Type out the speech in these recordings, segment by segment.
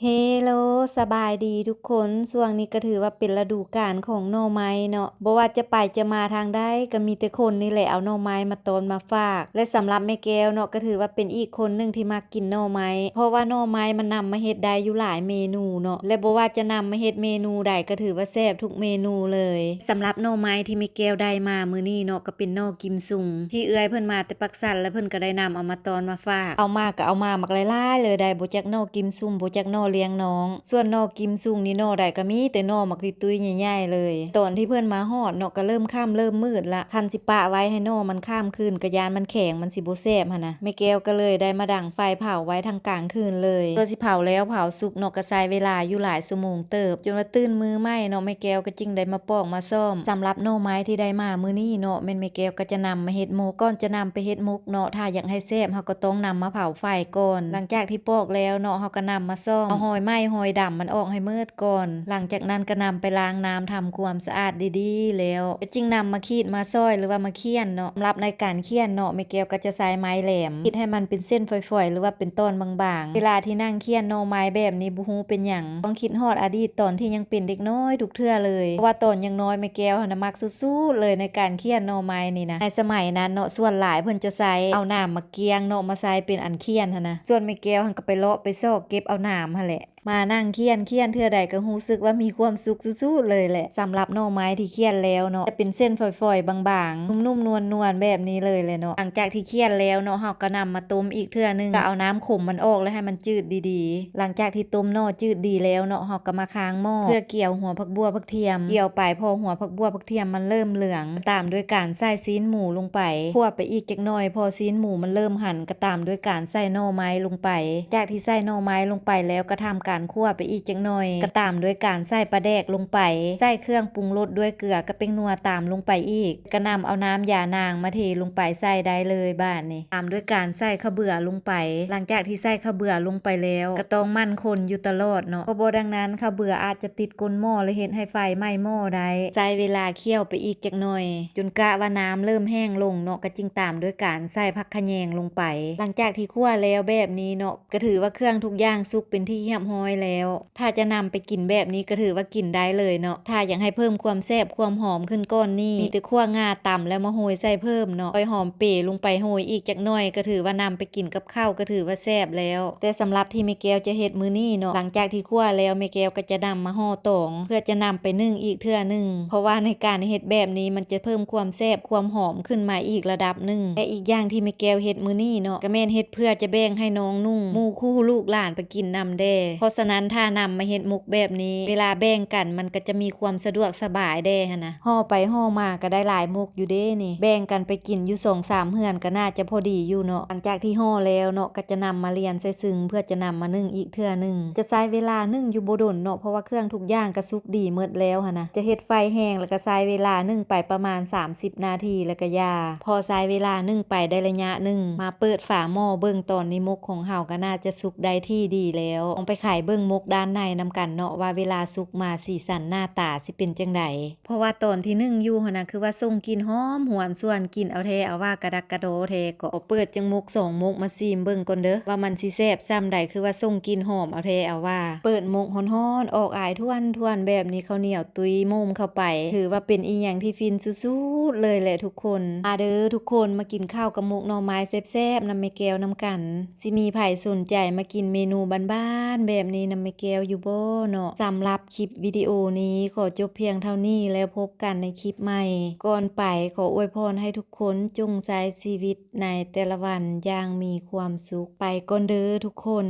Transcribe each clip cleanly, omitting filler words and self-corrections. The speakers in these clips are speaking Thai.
เฮโลสบายดีทุกคนช่วงนี้ก็ถือว่าเป็นฤดูกาลของหน่อไม้เนาะบ่ว่าจะไปจะมาทางใดก็มีแต่คนนี่แหละเอาหน่อไม้มาตอนมาฝากและสำหรับแม่แก้วเนาะก็ถือว่าเป็นอีกคนหนึ่งที่มักกินหน่อไม้เพราะว่าหน่อไม้มันนำมาเฮ็ดได้อยู่หลายเมนูเนาะและบ่ว่าจะนำมาเฮ็ดเมนูใดก็ถือว่าแซ่บทุกเมนูเลยสำหรับหน่อไม้ที่แม่แก้วได้มามื้อนี้เนาะก็เป็นหน่อกิมซุงที่เอื้อยเพิ่นมาแต่ปักสันแล้วเพิ่นก็ได้นำเอามาตอนมาฝากเอามาก็เอามามักหลายๆเลยได้บ่จักหน่อกิมซุงบ่จักหน่อเลี้ยงน้องส่วนหน่อกิมซุงนี่หน่อใดก็มีแต่หน่อมักตุ้ยๆใหญ่ๆเลยตอนที่เพิ่นมาฮอดเนาะก็เริ่มค่ำเริ่มมืดละคันสิปะไว้ให้หน่อมันข้ามคืนกะยานมันแข็งมันสิบ่แซ่บหั่นนะแม่แก้วก็เลยได้มาดังไฟเผาไว้ทั้งกลางคืนเลยตัวสิเผาแล้วเผาสุกเนาะก็ใช้เวลาอยู่หลายชั่วโมงเติบจนว่าตื่นมือไหม้เนาะแม่แก้วก็จึงได้มาปอกมาซ่อมสำหรับหน่อไม้ที่ได้มามื้อนี้เนาะแม่แก้วก็จะนำมาเฮ็ดหมกก่อนจะนำไปเฮ็ดมุกเนาะถ้าอยากให้แซ่บเฮาก็ต้องนำมาเผาไฟก่อนหลังจากที่ปอกแล้วเนาะเฮาก็นำมาซ่อมเอาหอยไหม้หอยดำมันออกให้มืดก่อนหลังจากนั้นก็นำไปล้างน้ำทำความสะอาดดีๆแล้วก็จึงนำมาขีดมาซอยหรือว่ามาเคี่ยนเนาะสำหรับในการเคี่ยนเนาะแม่แก้วก็จะใช้ไม้แหลมขีดให้มันเป็นเส้นฝอยๆหรือว่าเป็นตอนบางๆเวลาที่นั่งเคี่ยนหน่อไม้แบบนี้บ่ฮู้เป็นหยังต้องคิดฮอดอดีตตอนที่ยังเป็นเด็กน้อยทุกเทื่อเลยเพราะว่าตอนยังน้อยแม่แก้วน่ะมักสุดๆเลยในการเคี่ยนหน่อไม้นี่นะในสมัยนั้นเนาะส่วนหลายเพิ่นจะใช้เอาน้ำมาเกียงเนาะมาใส่เป็นอันเคี่ยนหั่นนะส่วนแม่แก้วหันก็ไปเลาะไปซอกเก็บเอาน้ำหั่นแหละมานั่งเคี่ยนเทื่อใดก็รู้สึกว่ามีความสุขสุดๆเลยแหละสำหรับหน่อไม้ที่เคี่ยนแล้วเนาะจะเป็นเส้นฝอยๆบางๆนุ่มๆนวลๆแบบนี้เลยเนาะหลังจากที่เคี่ยนแล้วเนาะเฮาก็นำมาต้มอีกเทื่อนึงก็เอาน้ำขมมันออกแล้วให้มันจืดดีๆหลังจากที่ต้มหน่อจืดดีแล้วเนาะเฮาก็มาค้างหม้อเพื่อเกี่ยวหัวผักบัวผักเทียมเกี่ยวไปพอหัวผักบัวผักเทียมมันเริ่มเหลืองตามด้วยการใส่ซีนหมูลงไปคั่วไปอีกจักหน่อยพอซีนหมูมันเริ่มหั่นก็ตามด้วยการใส่หน่อไม้ลงไปจากที่ใส่หน่อไม้ลงไปแล้วก็ทำการคั่วไปอีกจักหน่อยก็ตามด้วยการใส่ปลาแดกลงไปใส่เครื่องปรุงรสด้วยเกลือกับเป็นนัวตามลงไปอีกก็นำเอาน้ำยานางมาเทลงไปใส่ได้เลยบ้านนี่ตามด้วยการใส่ข้าวเบื่อลงไปหลังจากที่ใส่ข้าวเบื่อลงไปแล้วก็ต้องมั่นคนอยู่ตลอดเนาะเพราะบ่ดังนั้นข้าวเบื่ออาจจะติดก้นหม้อและเฮ็ดให้ไฟไหม้หม้อได้ใช้เวลาเคี่ยวไปอีกจักหน่อยจนกะว่าน้ำเริ่มแห้งลงเนาะก็จึงตามด้วยการใส่ผักขะแยงลงไปหลังจากที่คั่วแล้วแบบนี้เนาะก็ถือว่าเครื่องทุกอย่างสุกเป็นที่เรียบร้อยแล้วถ้าจะนำไปกินแบบนี้ก็ถือว่ากินได้เลยเนาะถ้าอยากให้เพิ่มความแซ่บความหอมขึ้นก้อนนี่มีแต่คั่วงาตำแล้วมาโรยใส่เพิ่มเนาะไปหอมเป๋ลงไปโรยอีกจักหน่อยก็ถือว่านำไปกินกับข้าวก็ถือว่าแซ่บแล้วแต่สำหรับที่แม่แก้วจะเฮ็ดมื้อนี้เนาะหลังจากที่คั่วแล้วแม่แก้วก็จะนำมาห่อตองเพื่อจะนำไปนึ่งอีกเทื่อนึงเพราะว่าในการเฮ็ดแบบนี้มันจะเพิ่มความแซ่บความหอมขึ้นมาอีกระดับนึงและอีกอย่างที่แม่แก้วเฮ็ดมื้อนี้เนาะก็แม่นเฮ็ดเพื่อจะแบ่งให้น้องนุ่งหมู่คู่ลูกหลานไปกินนำแด้เพราะฉะนั้นถ้านำมาเฮ็ดมุกแบบนี้เวลาแบ่งกันมันก็จะมีความสะดวกสบายแด้หั่นนะห่อไปห่อมาก็ได้หลายมุกอยู่เด้นี่แบ่งกันไปกินอยู่2-3เฮือนก็น่าจะพอดีอยู่เนาะหลังจากที่ห่อแล้วเนาะก็จะนำมาเรียนใส่ซึ้งเพื่อจะนำมานึ่งอีกเทื่อนึงจะใช้เวลานึ่งอยู่บ่ดนเนาะเพราะว่าเครื่องทุกอย่างก็สุกดีหมดแล้วหั่นนะจะเฮ็ดไฟแห้งแล้วก็ใช้เวลานึ่งไปประมาณ30นาทีแล้วก็ยาพอใช้เวลานึ่งไปได้ระยะนึงมาเปิดฝาหม้อเบิ่งตอนนี้มุกของเฮาก็น่าจะสุกได้ที่ดีแล้วลองไปไขเบิ่งมุกด้านในนำกันเนาะว่าเวลาสุกมาสีสันหน้าตาสิเป็นจังไดเพราะว่าตอนที่นึ่งอยู่หั่นน่ะคือว่าส่งกลิ่นหอมหวนส่วนกินเอาแท้เอาว่ากระดักกระโดแท้ก็เปิดจังมุก2มุกมาซิมเบิ่งก่อนเด้อว่ามันสิแซ่บซ้ำใดคือว่าส่งกลิ่นหอมเอาแท้เอาว่าเปิดมุกฮ้อนๆออกอายท่วนๆแบบนี้ข้าวเหนียวตุยมุมเข้าไปถือว่าเป็นอีหยังที่ฟินสุดๆเลยแหละทุกคนมาเด้อทุกคนมากินข้าวกับมุกหน่อไม้แซ่บๆนำแม่แก้วนำกันสิมีไผสนใจมากินเมนูบ้านๆแบบนี้นำแม่แก้วอยู่บ่เนาะสำหรับคลิปวิดีโอนี้ขอจบเพียงเท่านี้แล้วพบกันในคลิปใหม่ก่อนไปขออวยพรให้ทุกคนจงใช้ชีวิตในแต่ละวันอย่างมีความสุขไปก่อนเด้อทุกคน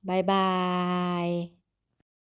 บ๊ายบาย